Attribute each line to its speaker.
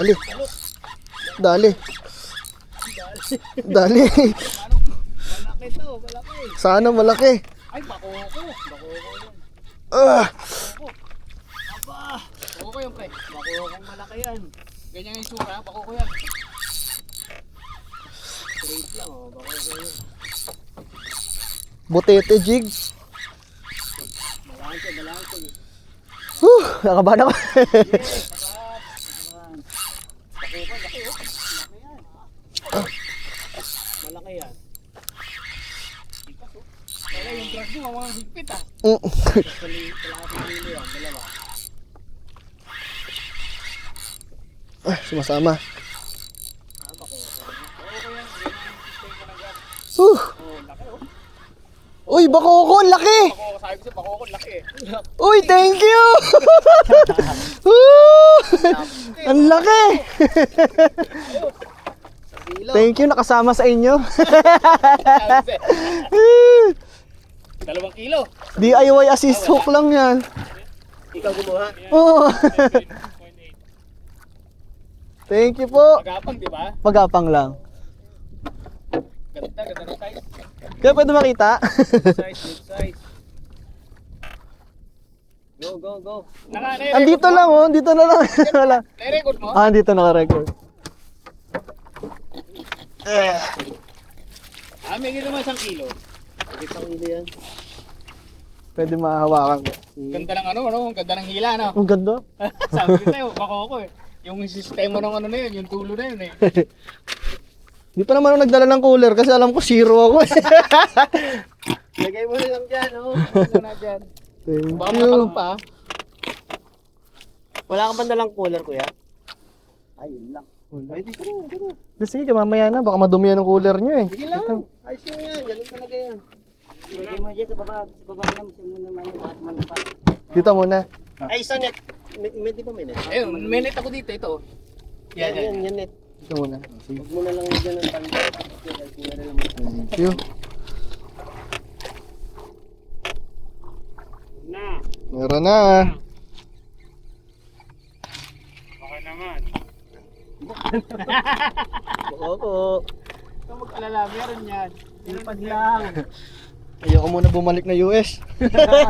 Speaker 1: Dali. Dali. Dali.
Speaker 2: Malaki to, malaki.
Speaker 1: Sana malaki.
Speaker 2: Ay, bakoko. Bakoko yun.
Speaker 1: Ah!
Speaker 2: Aba! Bakoko yun, pre. Bakokong malaki yan. Ganyan yung sura, bakoko yan. Straight lang, oh. Bakoko yun.
Speaker 1: Butete jig.
Speaker 2: Malaki, malaki.
Speaker 1: Nakabahan ako.
Speaker 2: Yes, sarap. Bakoko, laki, oh. Malaki yan. Malaki yan. Ikas, oh. Wala yung drag mo, mga higpit, ah. Kalahating kilo yan, dalawa.
Speaker 1: Sumasama.
Speaker 2: Ah, bakoko. Bakoko yan, ganyan yung system ko na grab.
Speaker 1: Oh,
Speaker 2: Laki, oh.
Speaker 1: uy, bakoko, ang laki.
Speaker 2: Bakoko, sabi ko siya, bakoko, laki eh.
Speaker 1: Uy, thank you. Woo! Ang laki. Thank you, nakasama sa inyo.
Speaker 2: 2 kilo.
Speaker 1: DIY assist hook lang yan.
Speaker 2: Ikaw gumawa.
Speaker 1: Oh. Thank you po.
Speaker 2: Pagapang, di ba?
Speaker 1: Pagapang lang.
Speaker 2: Ganda, ganda ng size.
Speaker 1: Kaya pwede makita.
Speaker 2: Size, good size. Go, go, go.
Speaker 1: Andito lang oh, dito na lang. Wala.
Speaker 2: Nai-record mo?
Speaker 1: Andito naka-record.
Speaker 2: May gino naman 1 kilo. 1 kilo yan.
Speaker 1: Pwede mahawakan ko.
Speaker 2: Ganda ng ano, ang ganda ng hila, no?
Speaker 1: Ang ganda.
Speaker 2: Sabi ko sa'yo, bako ako eh. Yung sistema ng ano na yun, yung tulo na yun eh.
Speaker 1: Di pa naman ako nagdala ng cooler kasi alam ko zero ako.
Speaker 2: Lagay mo na lang dyan, oh. Lagay mo na dyan.
Speaker 1: Thank
Speaker 2: Baka
Speaker 1: you.
Speaker 2: matalong pa.
Speaker 3: Wala kang bandalang cooler, kuya?
Speaker 2: Ayun lang.
Speaker 3: Ay, di ko rin.
Speaker 1: Sige, mamaya na. Baka madumi yan ng cooler nyo eh.
Speaker 2: Sige lang. Ayos mo yan, ganun talaga yan.
Speaker 3: Lagay mo dyan sa baba lang. Siya mo naman yung lahat man pa.
Speaker 1: Dito muna.
Speaker 3: Ay, isa net. May di ba may net?
Speaker 2: Ayun, may net ako dito, ito.
Speaker 3: Yan, yan net.
Speaker 1: Dito muna. Sige.
Speaker 3: Huwag mo na lang dyan ang tanda.
Speaker 1: Thank you.
Speaker 2: Na,
Speaker 1: Meron na.
Speaker 2: baka naman.
Speaker 3: Oo.
Speaker 2: Ito mag-alala, meron yan. Ilipad lang.
Speaker 1: Ayoko muna bumalik na US.